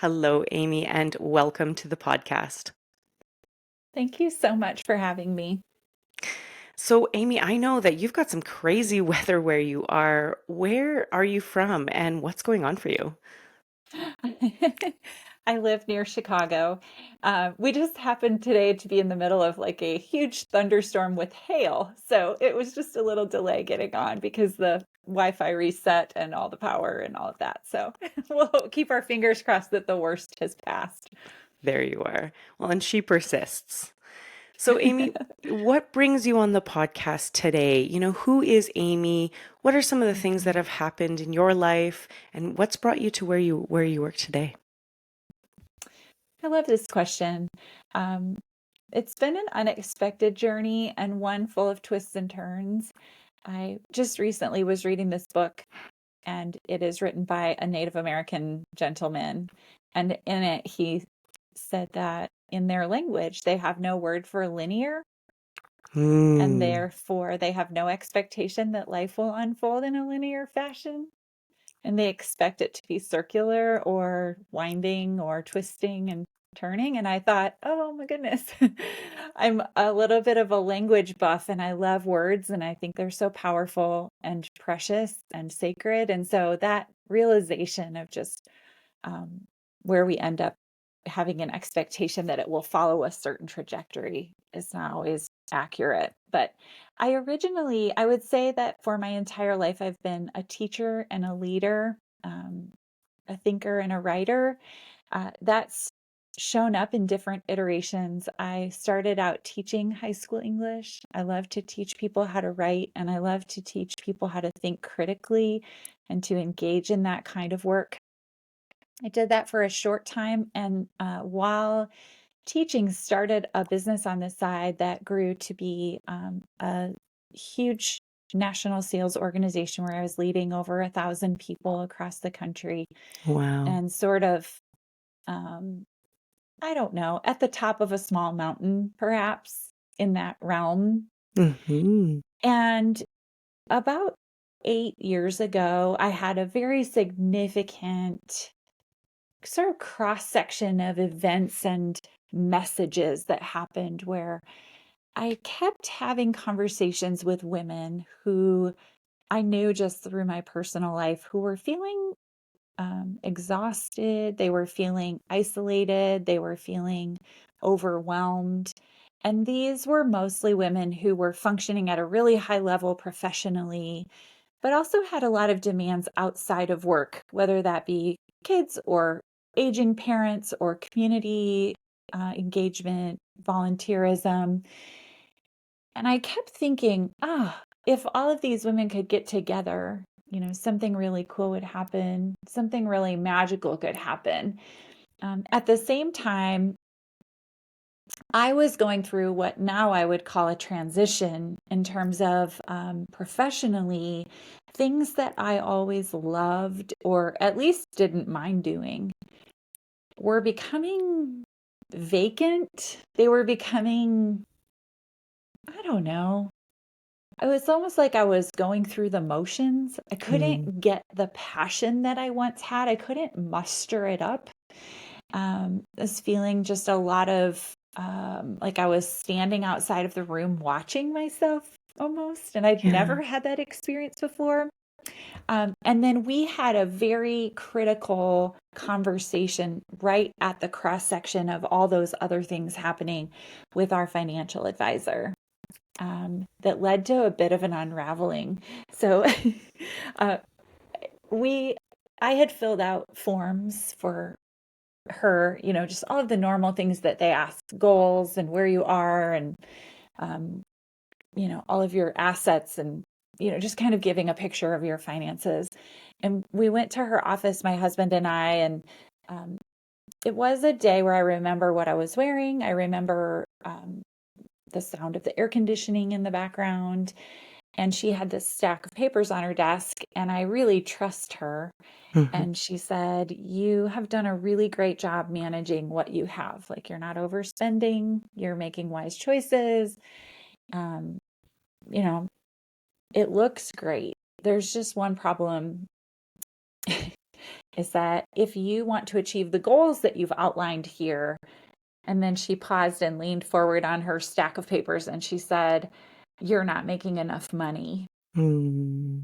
Hello, Amy, and welcome to the podcast. Thank you so much for having me. So, Amy, I know that you've got some crazy weather where you are. Where are you from and what's going on for you? I live near Chicago. We just happened today to be in the middle of like a huge thunderstorm with hail. So it was just a little delay getting on because the Wi-Fi reset and all the power and all of that. So we'll keep our fingers crossed that the worst has passed. There you are. Well, and she persists. So, Amy, what brings you on the podcast today? Who is Amy? What are some of the things that have happened in your life, and what's brought you to where you work today? I love this question. Um, it's been an unexpected journey and one full of twists and turns. I just recently was reading this book, and it is written by a Native American gentleman. And in it, he said that in their language, they have no word for linear, and Hmm. therefore they have no expectation that life will unfold in a linear fashion. And they expect it to be circular or winding or twisting and turning. And I thought, oh my goodness, I'm a little bit of a language buff and I love words and I think they're so powerful and precious and sacred. And so that realization of just um, where we end up having an expectation that it will follow a certain trajectory is not always accurate. But I would say that for my entire life, I've been a teacher and a leader, a thinker and a writer. That's shown up in different iterations. I started out teaching high school English. I love to teach people how to write, and I love to teach people how to think critically and to engage in that kind of work. I did that for a short time, and while teaching, started a business on the side that grew to be a huge national sales organization where I was leading over 1,000 people across the country Wow. and sort of, um, I don't know, at the top of a small mountain, perhaps in that realm. Hmm. And about 8 years ago, I had a very significant sort of cross section of events and messages that happened where I kept having conversations with women who I knew just through my personal life who were feeling exhausted, they were feeling isolated, they were feeling overwhelmed. And these were mostly women who were functioning at a really high level professionally, but also had a lot of demands outside of work, whether that be kids or aging parents or community engagement, volunteerism. And I kept thinking, if all of these women could get together, something really cool would happen, something really magical could happen. At the same time, I was going through what now I would call a transition in terms of professionally, things that I always loved or at least didn't mind doing were becoming vacant. They were becoming, I don't know. It was almost like I was going through the motions. I Hmm. couldn't get the passion that I once had. I couldn't muster it up. This feeling just a lot of like I was standing outside of the room watching myself almost, and I'd Yeah. never had that experience before. And then we had a very critical conversation right at the cross section of all those other things happening with our financial advisor that led to a bit of an unraveling. So uh, we, I had filled out forms for her, just all of the normal things that they ask, goals and where you are and, um, all of your assets and, just kind of giving a picture of your finances. And we went to her office, my husband and I, and um, it was a day where I remember what I was wearing. I remember the sound of the air conditioning in the background. And she had this stack of papers on her desk, and I really trust her. Hmm. And she said, "You have done a really great job managing what you have. Like, you're not overspending, you're making wise choices. Um, you know, it looks great. There's just one problem. is that if you want to achieve the goals that you've outlined here, and then she paused and leaned forward on her stack of papers and she said, you're not making enough money. Hmm.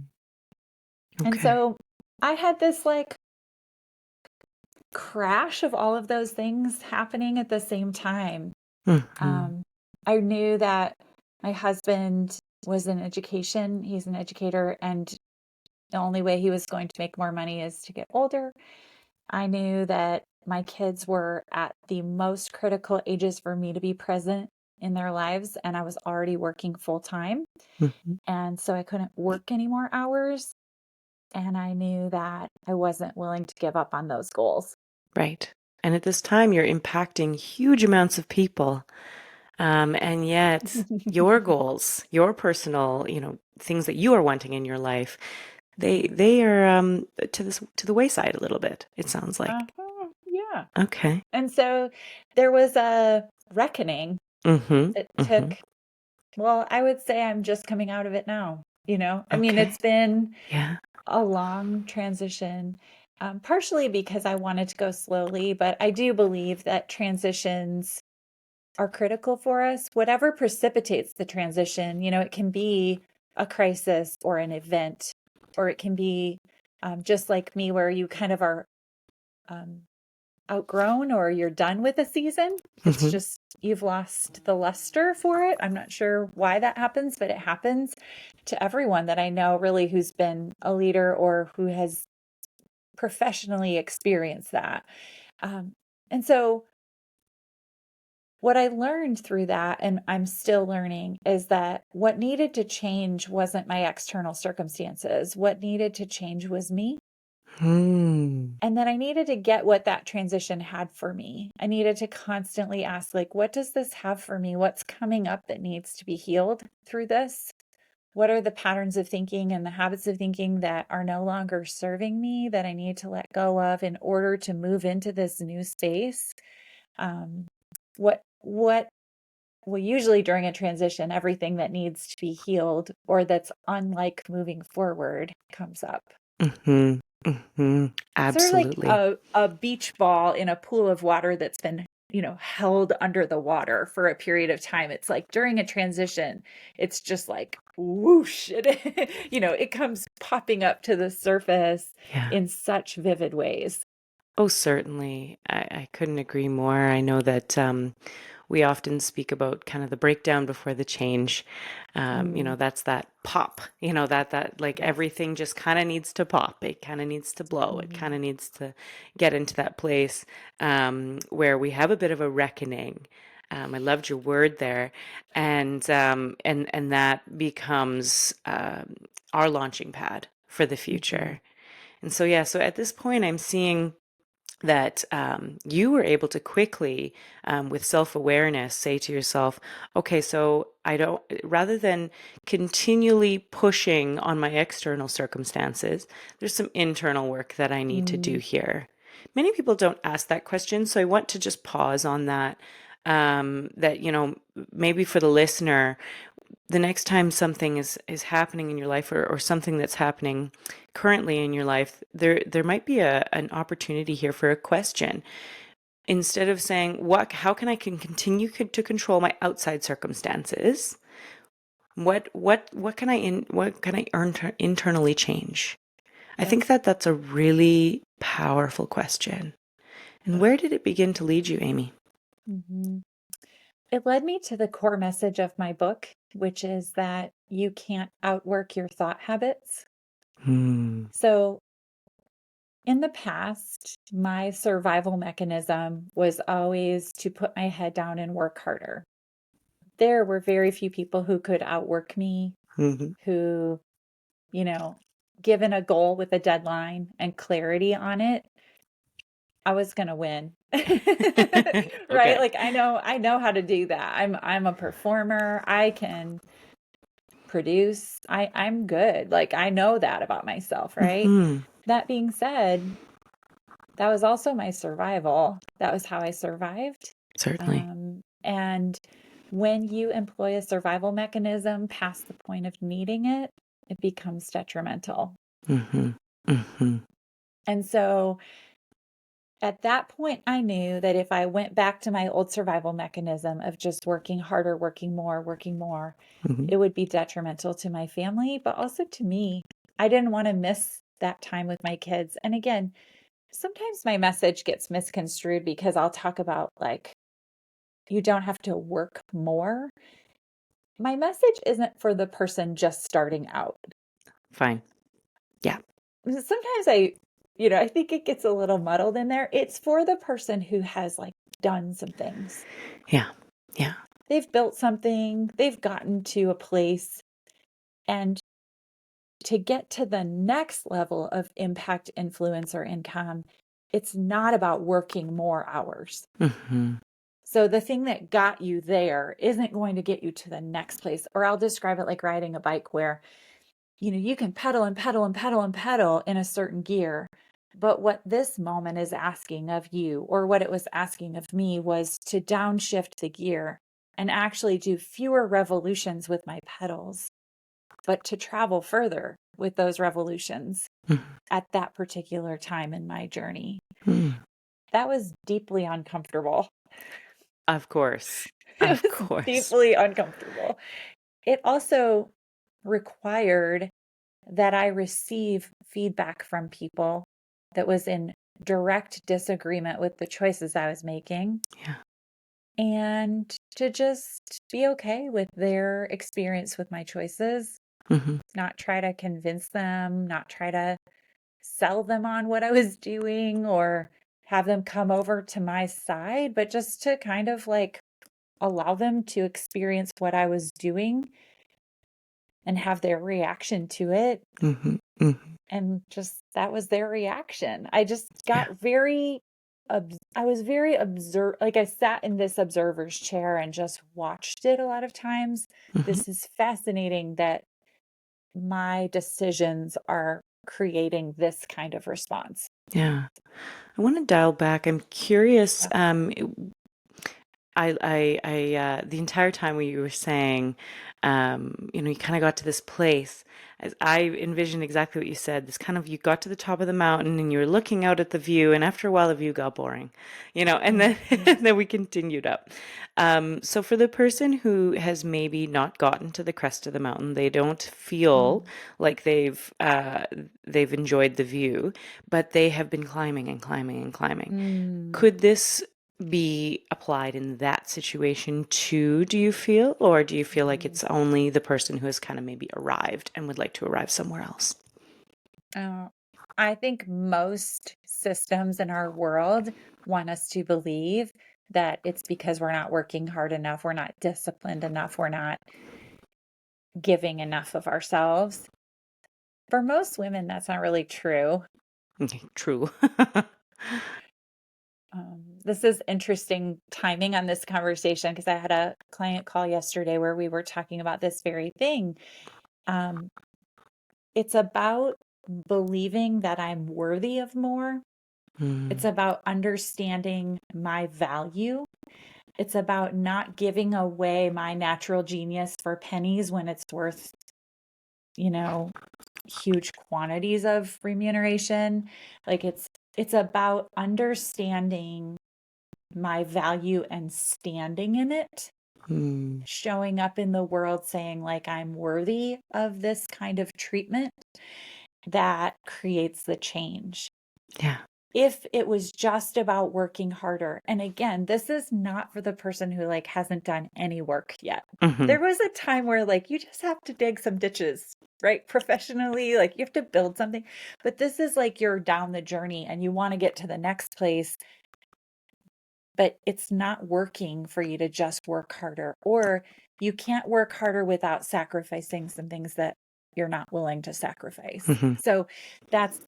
And Okay. so I had this like crash of all of those things happening at the same time. Mm-hmm. Um, I knew that my husband was in education, he's an educator, and the only way he was going to make more money is to get older. I knew that my kids were at the most critical ages for me to be present in their lives, and I was already working full time. Mm-hmm. And so I couldn't work any more hours. And I knew that I wasn't willing to give up on those goals. Right. And at this time, you're impacting huge amounts of people. And yet, your goals, your personal, things that you are wanting in your life, they Mhm. they are to the wayside a little bit, it sounds like. Uh-huh. Yeah. Okay. And so there was a reckoning Mm-hmm. that Mm-hmm. took, well, I would say I'm just coming out of it now. I mean, Okay. it's been Yeah. a long transition, partially because I wanted to go slowly, but I do believe that transitions are critical for us. Whatever precipitates the transition, it can be a crisis or an event, or it can be just like me, where you kind of are um, outgrown or you're done with a season. It's Mm-hmm. just you've lost the luster for it. I'm not sure why that happens, but it happens to everyone that I know really who's been a leader or who has professionally experienced that. Um, and so what I learned through that, and I'm still learning, is that what needed to change wasn't my external circumstances. What needed to change was me. Hmm. And then I needed to get what that transition had for me. I needed to constantly ask, like, what does this have for me? What's coming up that needs to be healed through this? What are the patterns of thinking and the habits of thinking that are no longer serving me that I need to let go of in order to move into this new space? What well, usually during a transition, everything that needs to be healed or that's unlike moving forward comes up. Mm-hmm. Mm-hmm. Sort of like Absolutely. a beach ball in a pool of water that's been, held under the water for a period of time. It's like during a transition, it's just like whoosh, it comes popping up to the surface Yeah. in such vivid ways. Oh, certainly. I couldn't agree more. I know that we often speak about kind of the breakdown before the change. Mm, That's that pop, that like yes. everything just kind of needs to pop. It kind of needs to blow. It kind Mhm. of needs to get into that place where we have a bit of a reckoning. I loved your word there, and that becomes our launching pad for the Mhm. future. And so yeah, so at this point, I'm seeing that you were able to quickly, with self awareness, say to yourself, okay, so I don't, rather than continually pushing on my external circumstances, there's some internal work that I need to do Mm, here. Many people don't ask that question, so I want to just pause on that. That, maybe for the listener, the next time something is happening in your life, or something that's happening currently in your life, there might be an opportunity here for a question. Instead of saying, how can I continue to control my outside circumstances, what can I internally change? I think yes. that's a really powerful question. And where did it begin to lead you, Amy? Mhm. It led me to the core message of my book, which is that you can't outwork your thought habits. Hmm. So, in the past, my survival mechanism was always to put my head down and work harder. There were very few people who could outwork me, Hmm. who, you know, given a goal with a deadline and clarity on it, I was going to win. Right? Okay. Like I know how to do that. I'm a performer. I can produce. I'm good. Like I know that about myself, right? Hmm. That being said, that was also my survival. That was how I survived. Certainly. And when you employ a survival mechanism past the point of needing it, it becomes detrimental. Hmm. Hmm. And so at that point, I knew that if I went back to my old survival mechanism of just working harder, working more, Hmm. it would be detrimental to my family, but also to me. I didn't want to miss that time with my kids. And again, sometimes my message gets misconstrued because I'll talk about like, you don't have to work more. My message isn't for the person just starting out. Fine. Yeah. Sometimes I think it gets a little muddled in there. It's for the person who has like done some things. Yeah. Yeah. They've built something, they've gotten to a place, and to get to the next level of impact, influence, or income, it's not about working more hours. Hmm. So the thing that got you there isn't going to get you to the next place. Or I'll describe it like riding a bike where, you can pedal and pedal and pedal and pedal in a certain gear. But what this moment is asking of you, or what it was asking of me, was to downshift the gear and actually do fewer revolutions with my pedals, but to travel further with those revolutions at that particular time in my journey. Hmm. That was deeply uncomfortable. Of course. It Of was course. deeply uncomfortable. It also required that I receive feedback from people that was in direct disagreement with the choices I was making, Yeah. and to just be okay with their experience with my choices, Hmm. not try to convince them, not try to sell them on what I was doing or have them come over to my side, but just to kind of like allow them to experience what I was doing and have their reaction to it. Hmm. Hmm. And just that was their reaction. I just Yeah. got very, I was very like I sat in this observer's chair and just watched it a lot of times. Hmm. This is fascinating that my decisions are creating this kind of response. Yeah. I want to dial back. I'm curious. Yeah. The entire time when you were saying, you kind of got to this place, as I envisioned exactly what you said, this kind of, you got to the top of the mountain and you were looking out at the view, and after a while the view got boring, and then, Mhm. and then we continued up. So for the person who has maybe not gotten to the crest of the mountain, they don't feel Mm. like they've enjoyed the view, but they have been climbing and climbing and climbing. Mm. Could this be applied in that situation too, do you feel? Or do you feel like Mhm. it's only the person who has kind of maybe arrived and would like to arrive somewhere else? Uh, I think most systems in our world want us to believe that it's because we're not working hard enough, we're not disciplined enough, we're not giving enough of ourselves. For most women, that's not really true. Okay, true. This is interesting timing on this conversation because I had a client call yesterday where we were talking about this very thing. Um, it's about believing that I'm worthy of more. It's Mm, about understanding my value. It's about not giving away my natural genius for pennies when it's worth, you know, huge quantities of remuneration. Like it's about understanding my value and standing in it, mm, showing up in the world saying like I'm worthy of this kind of treatment that creates the change. yeah. If it was just about working harder, and again, this is not for the person who like hasn't done any work yet. Hmm. There was a time where like you just have to dig some ditches, right? Professionally, like you have to build something. But this is like you're down the journey and you want to get to the next place, but it's not working for you to just work harder, or you can't work harder without sacrificing some things that you're not willing to sacrifice. Hmm. So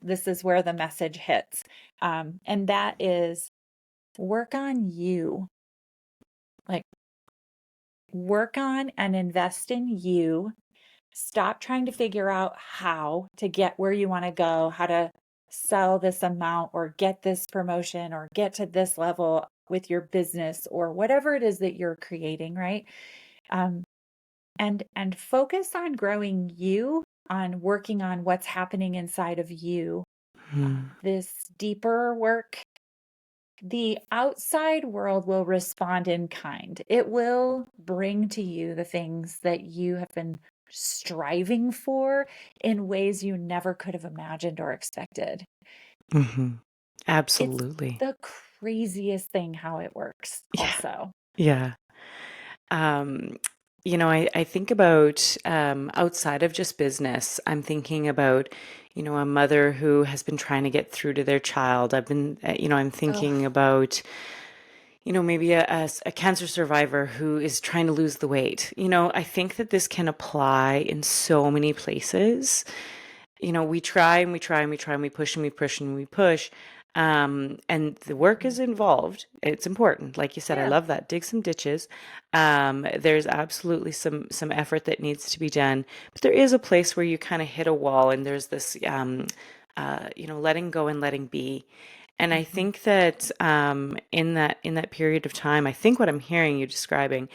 this is where the message hits. And that is work on you, like work on and invest in you. Stop trying to figure out how to get where you want to go, how to sell this amount or get this promotion or get to this level with your business or whatever it is that you're creating, right? Um, and focus on growing you, on working on what's happening inside of you Mm. this deeper work, the outside world will respond in kind. It will bring to you the things that you have been striving for in ways you never could have imagined or expected. Hmm. It's Absolutely. the craziest thing how it works, Yeah. also. Yeah. Um, I think about outside of just business, I'm thinking about, a mother who has been trying to get through to their child. I'm Oh, thinking about, maybe a cancer survivor who is trying to lose the weight. I think that this can apply in so many places. We try and we try and we try and we push and we push and we push. And the work is mhm. involved. It's important. Like you said, I Yeah. love that. Dig some ditches. There's absolutely some effort that needs to be done. But there is a place where you kind of hit a wall and there's this, letting go and letting be. And I Mhm. think that in that period of time, I think what I'm hearing you describing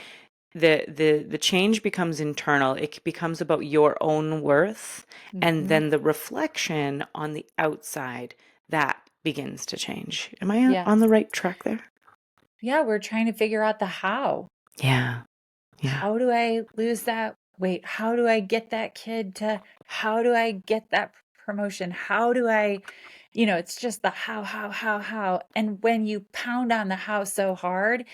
the change becomes internal. It becomes about your own worth, and Mhm. then the reflection on the outside that begins to change. Am I on the Yes. right track there? Yeah, we're trying to figure out the how. Yeah, yeah. How do I lose that weight? How do I get that kid to, how do I get that promotion? How do I, it's just the how. And when you pound on the how so hard,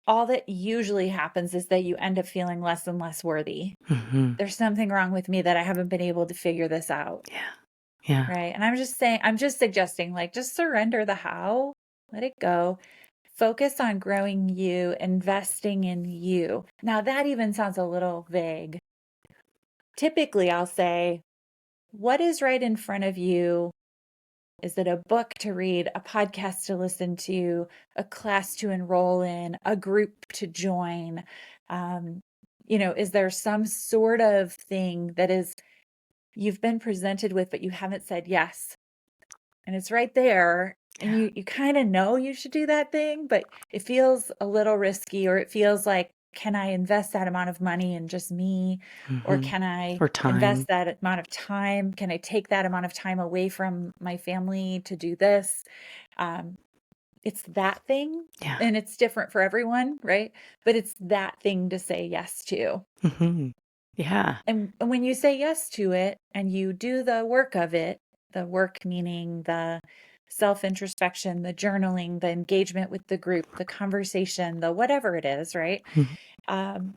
all that usually happens is that you end up feeling less and less worthy. Hmm. There's something wrong with me that I haven't been able to figure this out. Yeah, yeah. Right. And I'm just suggesting, like, just surrender the how, let it go. Focus on growing you, investing in you. Now, that even sounds a little vague. Typically, I'll say, what is right in front of you? Is it a book to read, a podcast to listen to, a class to enroll in, a group to join? Um, is there some sort of thing that is you've been presented with, but you haven't said yes? And it's right there, and Yeah. you kind of know you should do that thing, but it feels a little risky, or it feels like, can I invest that amount of money in just me, or Hmm. can I Or time. invest that amount of time? Can I take that amount of time away from my family to do this? um, it's that thing, Yeah. and it's different for everyone, right? But it's that thing to say yes to. Hmm. Yeah. And when you say yes to it and you do the work of it, the work meaning the self introspection, the journaling, the engagement with the group, the conversation, the whatever it is, right? Mhm. Um,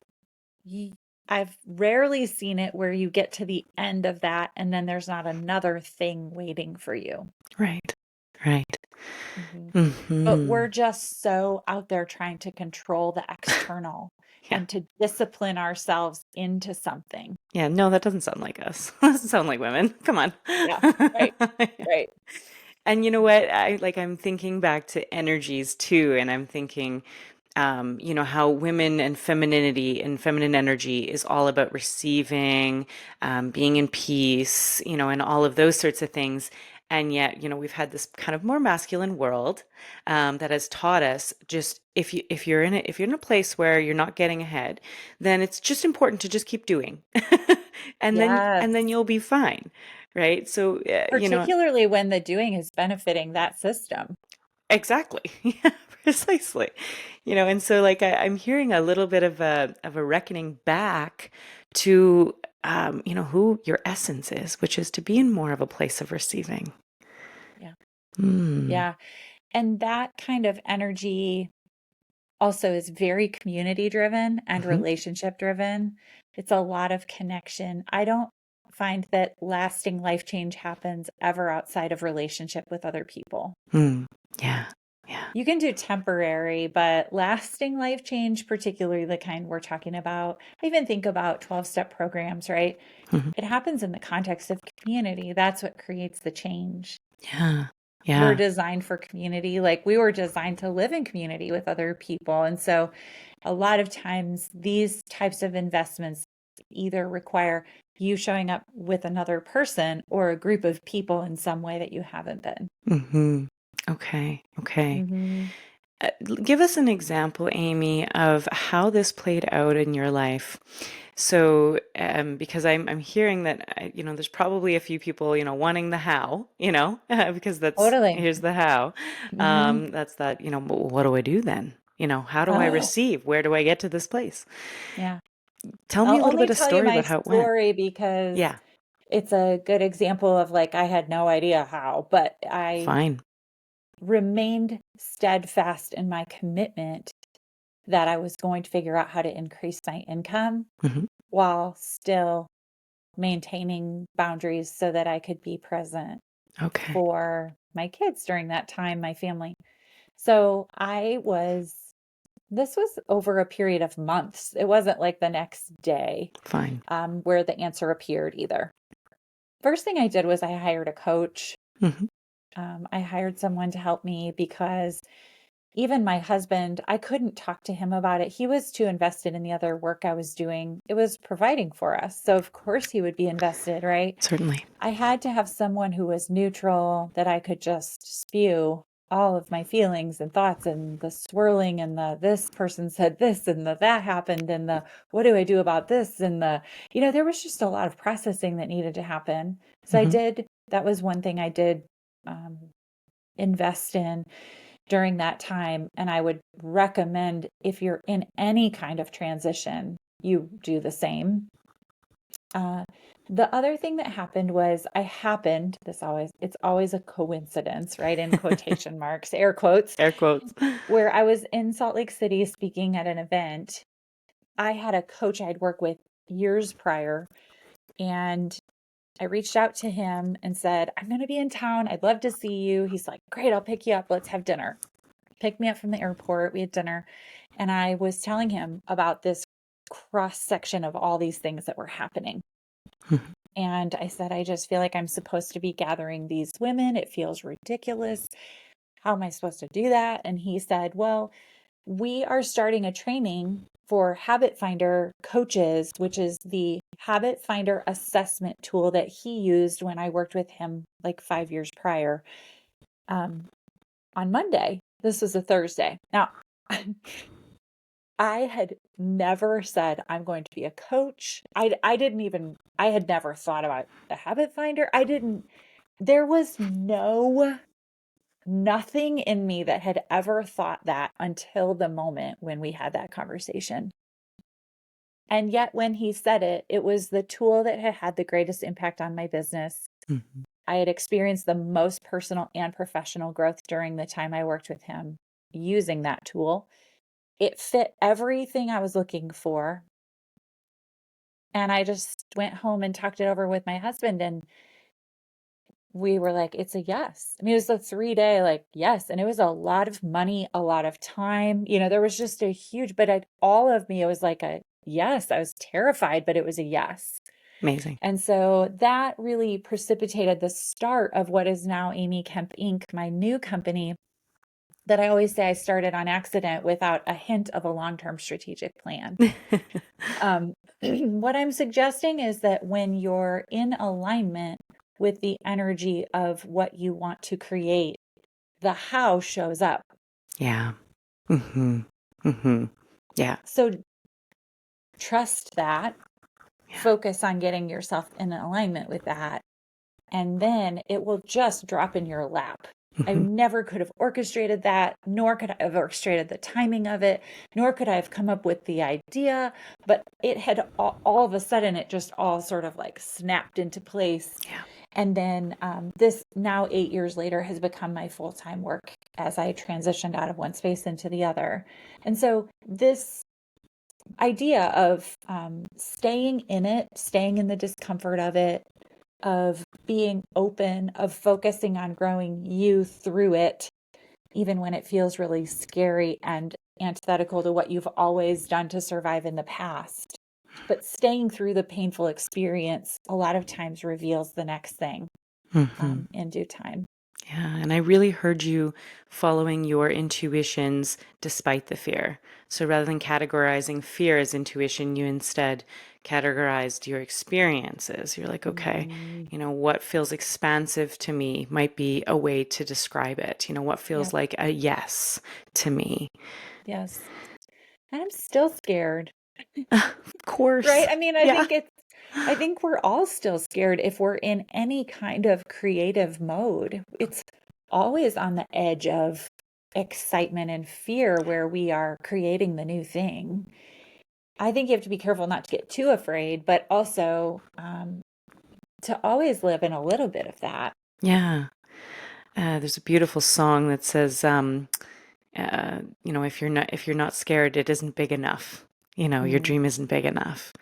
you, I've rarely seen it where you get to the end of that and then there's not another thing waiting for you. Right. Right. Mhm. But we're Hmm. just so out there trying to control the external Yeah. and to discipline ourselves into something. Yeah. No, that doesn't sound like us. That doesn't sound like women. Come on. Yeah, right, right. And you know what? I'm thinking back to energies too, and I'm thinking, how women and femininity and feminine energy is all about receiving, being in peace, and all of those sorts of things. And yet, we've had this kind of more masculine world that has taught us just if you're in a place where you're not getting ahead, then it's just important to just keep doing, and then Yes. you'll be fine, right? So, Particularly when the doing is benefiting that system. exactly. Yeah, precisely. And so like I'm hearing a little bit of a reckoning back to who your essence is, which is to be in more of a place of receiving. Yeah. Mm. Yeah. And that kind of energy also is very community driven and Hmm. relationship driven. It's a lot of connection. I don't find that lasting life change happens ever outside of relationship with other people. Mm. Yeah. Yeah. You can do temporary, but lasting life change, particularly the kind we're talking about, I even think about 12-step programs, right? Hmm. It happens in the context of community. That's what creates the change. Yeah. We're Yeah. designed for community. Like we were designed to live in community with other people. And so a lot of times these types of investments either require you showing up with another person or a group of people in some way that you haven't been. Hmm. Okay. Okay. Hmm. Give us an example, Amy, of how this played out in your life. So, because I'm hearing that, there's probably a few people, wanting the how, because Totally. here's the how. Hmm. That's that, what do I do then? How do I Oh, receive? Where do I get to this place? yeah. Tell me I'll a little only bit of tell you story my about how it went. story because Yeah, it's a good example of like I had no idea how, but I fine. remained steadfast in my commitment that I was going to figure out how to increase my income Hmm. while still maintaining boundaries so that I could be present Okay, for my kids during that time, my family. So this was over a period of months. It wasn't like the next day fine. where the answer appeared either. First thing I did was I hired a coach. Hmm. I hired someone to help me because even my husband, I couldn't talk to him about it. He was too invested in the other work I was doing. It was providing for us. So, of course, he would be invested, right? Certainly. I had to have someone who was neutral that I could just spew all of my feelings and thoughts and the swirling and the this person said this and the that happened and the what do I do about this and there was just a lot of processing that needed to happen. So Hmm. that was one thing I did um, invest in during that time. And I would recommend if you're in any kind of transition, you do the same. Uh, the other thing that happened was it's always a coincidence, right? In quotation marks, air quotes, Air quotes. where I was in Salt Lake City speaking at an event. I had a coach I'd worked with years prior, and I reached out to him and said, I'm going to be in town. I'd love to see you. He's like, Great, I'll pick you up. Let's have dinner. Picked me up from the airport. We had dinner. And I was telling him about this cross section of all these things that were happening. Mhm. And I said, I just feel like I'm supposed to be gathering these women. It feels ridiculous. How am I supposed to do that? And he said, Well, we are starting a training for Habit Finder coaches, which is the Habit Finder assessment tool that he used when I worked with him like 5 years prior. Um, on Monday, this was a Thursday. Now, I had never said I'm going to be a coach. I had never thought about the habit finder. There was nothing in me that had ever thought that until the moment when we had that conversation. And yet when he said it, it was the tool that had had the greatest impact on my business. Mhm. I had experienced the most personal and professional growth during the time I worked with him using that tool. It fit everything I was looking for. And I just went home and talked it over with my husband, and we were like, it's a yes. I mean, it was a 3 day, like, yes. And it was a lot of money, a lot of time. There was just a huge, all of me, it was like a yes. I was terrified, but it was a yes. Amazing. And so that really precipitated the start of what is now Amy Kemp Inc., my new company that I always say I started on accident without a hint of a long-term strategic plan. Um, what I'm suggesting is that when you're in alignment with the energy of what you want to create, the how shows up. Yeah. Hmm. Hmm. Yeah. So trust that, Yeah. focus on getting yourself in alignment with that, and then it will just drop in your lap. I Hmm. never could have orchestrated that, nor could I have orchestrated the timing of it, nor could I have come up with the idea. But it had all of a sudden, it just all sort of like snapped into place. Yeah. And then this now 8 years later has become my full time work as I transitioned out of one space into the other. And so this idea of staying in it, staying in the discomfort of it, of being open, of focusing on growing you through it, even when it feels really scary and antithetical to what you've always done to survive in the past. But staying through the painful experience a lot of times reveals the next thing Hmm. in due time. Yeah, and I really heard you following your intuitions despite the fear. So rather than categorizing fear as intuition, you instead categorized your experiences. You're like, okay, Mm, what feels expansive to me might be a way to describe it. What yeah, feels like a yes to me. yes. And I'm still scared, Of right? course. I mean, Yeah. I think we're all still scared if we're in any kind of creative mode. It's always on the edge of excitement and fear where we are creating the new thing. I think you have to be careful not to get too afraid, but also to always live in a little bit of that. Yeah. There's a beautiful song that says, if you're not scared, it isn't big enough. Your Mm, dream isn't big enough.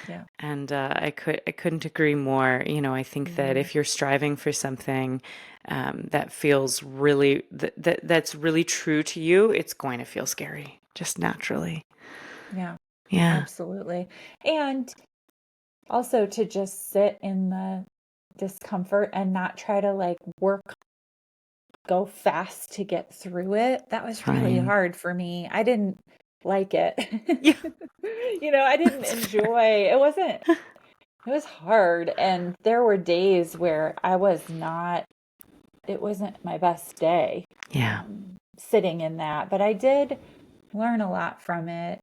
yeah. And I couldn't agree more. I think that Mm, if you're striving for something that feels really that's really true to you, it's going to feel scary, just naturally. yeah, Yeah, absolutely. And also to just sit in the discomfort and not try to like go fast to get through it. That was really right. hard for me. I didn't like it. Yeah, I didn't that's fair. enjoy. It was hard and there were days where it wasn't my best day Yeah. sitting in that, but I did learn a lot from it.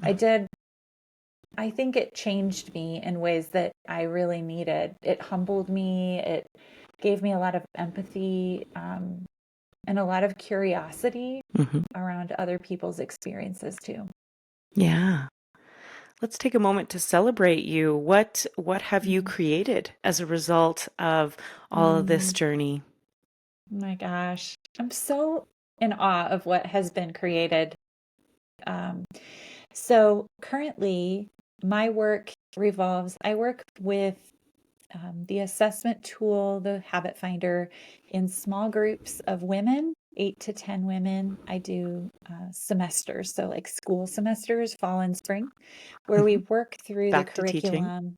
I did I think it changed me in ways that I really needed. It humbled me. It gave me a lot of empathy, and a lot of curiosity Hmm. around other people's experiences too. Yeah. Let's take a moment to celebrate you. What have you Mm. created as a result of all of this Mm, journey? my gosh. I'm so in awe of what has been created. Um, so currently, my work I work with the assessment tool, the Habit Finder, in small groups of women, 8 to 10 women. I do semesters, so like school semesters, fall and spring, where we Hmm. work through the Back to teaching. curriculum.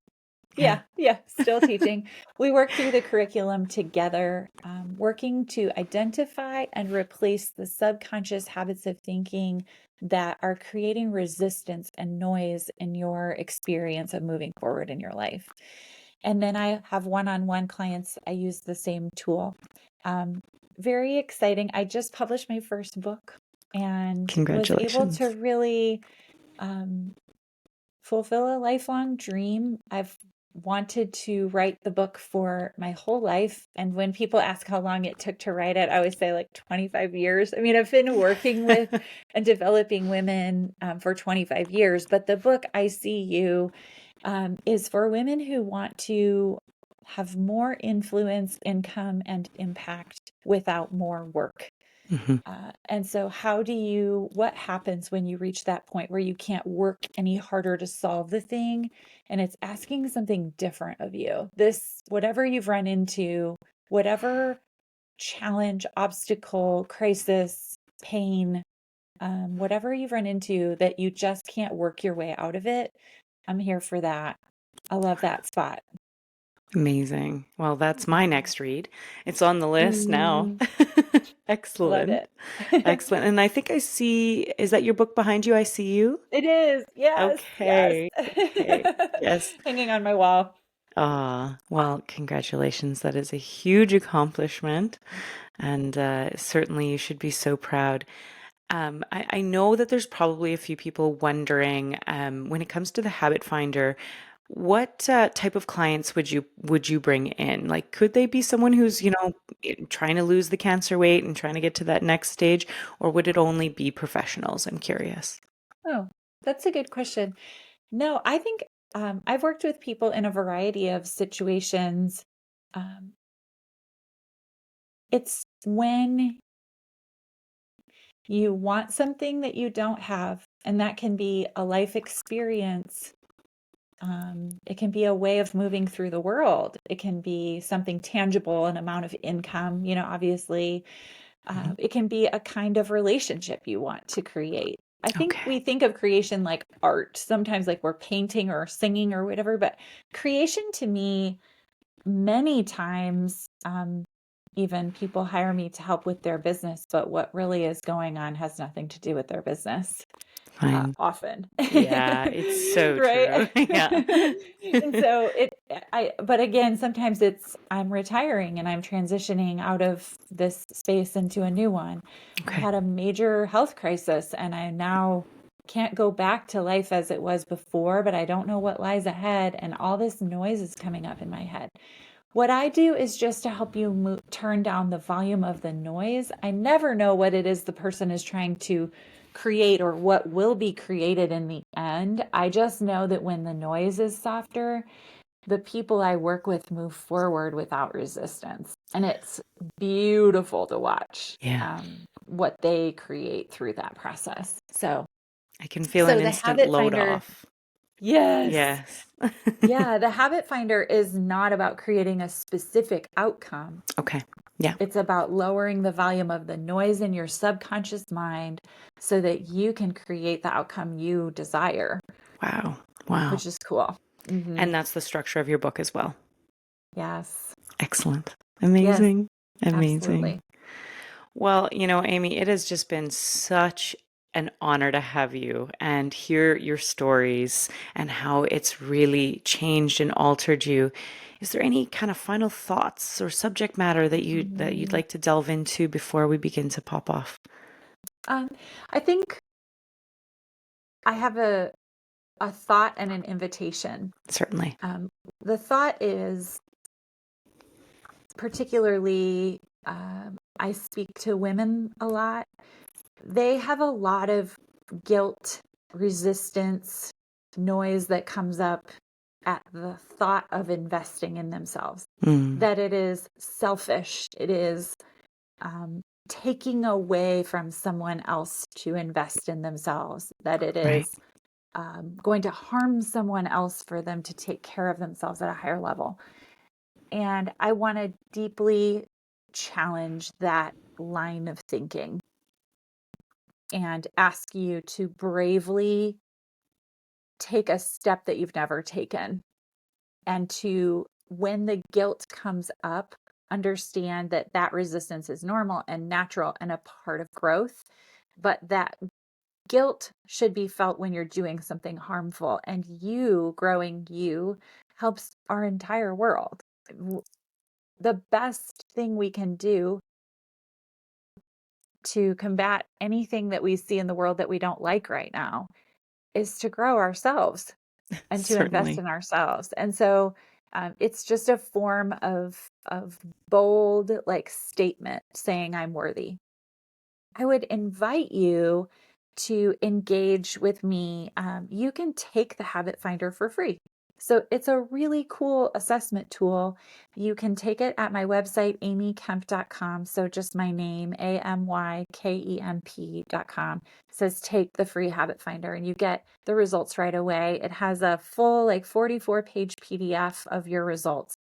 Yeah. Yeah, yeah, still teaching. We work through the curriculum together, working to identify and replace the subconscious habits of thinking that are creating resistance and noise in your experience of moving forward in your life. And then I have one-on-one clients. I use the same tool. Um, Very exciting. I just published my first book and was able to Congratulations. really um, fulfill a lifelong dream. I've wanted to write the book for my whole life. And when people ask how long it took to write it, I always say like 25 years. I mean, I've been working with and developing women for 25 years, but the book I See You is for women who want to have more influence, income, and impact without more work. Hmm. And so, what happens when you reach that point where you can't work any harder to solve the thing? And it's asking something different of you. Whatever you've run into, whatever challenge, obstacle, crisis, pain, whatever you've run into that you just can't work your way out of it, I'm here for that. I love that spot. Amazing. Well, that's my next read. It's on the list now. Mm, love Excellent. it. Excellent. And I think is that your book behind you? I see you. It is. Yes, yes. Okay. Okay. Yes. Hanging on my wall. Ah, well, congratulations. That is a huge accomplishment. And certainly you should be so proud. I know that there's probably a few people wondering, when it comes to the Habit Finder, what type of clients would you bring in? Like, could they be someone who's, trying to lose the cancer weight and trying to get to that next stage, or would it only be professionals? I'm curious. Oh, that's a good question. No, I think I've worked with people in a variety of situations. Um, it's when you want something that you don't have, and that can be a life experience. It can be a way of moving through the world. It can be something tangible, an amount of income, obviously. Mhm. It can be a kind of relationship you want to create. I think Okay. we think of creation like art, sometimes like we're painting or singing or whatever, but creation to me, many times, even people hire me to help with their business, but what really is going on has nothing to do with their business, Fine. often. Yeah, it's so Right? true. Yeah. And so but again, sometimes I'm retiring and I'm transitioning out of this space into a new one. I Okay. had a major health crisis and I now can't go back to life as it was before, but I don't know what lies ahead. And all this noise is coming up in my head. What I do is just to help you turn down the volume of the noise. I never know what it is the person is trying to create or what will be created in the end. I just know that when the noise is softer, the people I work with move forward without resistance. And it's beautiful to watch Yeah. what they create through that process. So, I can feel so an the instant habit load finder, off. yes. Yes. Yeah, the habit finder is not about creating a specific outcome. Okay. Yeah. It's about lowering the volume of the noise in your subconscious mind so that you can create the outcome you desire, Wow. Wow. which is cool. And that's the structure of your book as well. Yes. Excellent. Yes, Amazing. Amazing. absolutely. Well, Amy, it has just been such an honor to have you and hear your stories and how it's really changed and altered you. Is there any kind of final thoughts or subject matter that you'd Mm. like to delve into before we begin to pop off? Um, I think I have a thought and an invitation. Certainly. The thought is particularly, I speak to women a lot. They have a lot of guilt, resistance, noise that comes up at the thought of investing in themselves. Mm, That it is selfish, it is um, taking away from someone else to invest in themselves, that it right. is going to harm someone else for them to take care of themselves at a higher level. And I want to deeply challenge that line of thinking and ask you to bravely take a step that you've never taken and to, when the guilt comes up, understand that that resistance is normal and natural and a part of growth, but that guilt should be felt when you're doing something harmful, and you growing you helps our entire world. The best thing we can do to combat anything that we see in the world that we don't like right now is to grow ourselves and to invest Certainly. in ourselves. And so it's just a form of bold like statement saying I'm worthy. I would invite you to engage with me. You can take the Habit Finder for free. So it's a really cool assessment tool. You can take it at my website, amykemp.com. So just my name, AMYKEMP.com. It says take the free Habit Finder and you get the results right away. It has a full, like 44-page PDF of your results.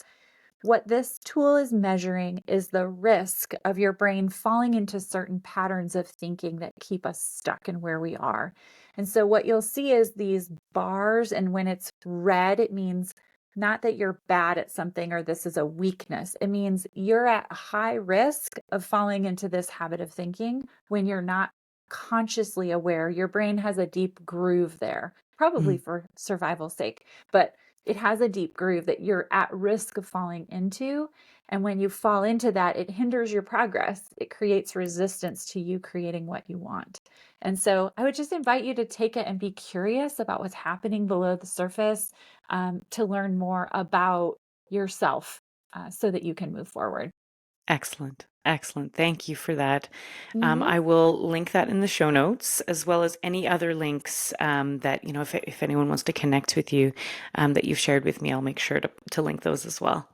What this tool is measuring is the risk of your brain falling into certain patterns of thinking that keep us stuck in where we are. And so, what you'll see is these bars, and when it's red, it means not that you're bad at something or this is a weakness. It means you're at high risk of falling into this habit of thinking when you're not consciously aware. Your brain has a deep groove there, probably Mm, for survival's sake. But it has a deep groove that you're at risk of falling into. And when you fall into that, it hinders your progress. It creates resistance to you creating what you want. And so I would just invite you to take it and be curious about what's happening below the surface, to learn more about yourself, so that you can move forward. excellent. Excellent. Thank you for that. Hmm. I will link that in the show notes as well as any other links that, if anyone wants to connect with you that you've shared with me, I'll make sure to link those as well.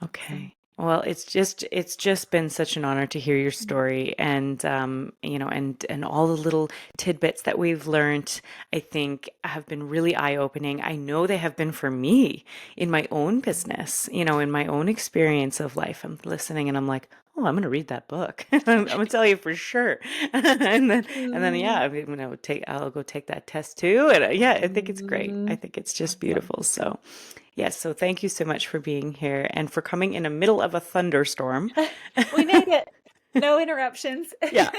Awesome. Okay. Well, it's just been such an honor to hear your story and and all the little tidbits that we've learned, I think have been really eye-opening. I know they have been for me in my own business, in my own experience of life. I'm listening and I'm like, oh, I'm going to read that book. I'm going to tell you for sure. And then yeah, Mm. I'll go take that test too. And yeah, I think it's great. I Mhm. think it's just Awesome. beautiful. So Yes, so thank you so much for being here and for coming in the middle of a thunderstorm. We made it. No interruptions. Yeah,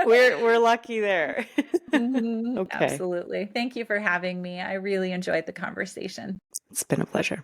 we're lucky there. Mhm, Okay, absolutely. Thank you for having me. I really enjoyed the conversation. it's been a pleasure.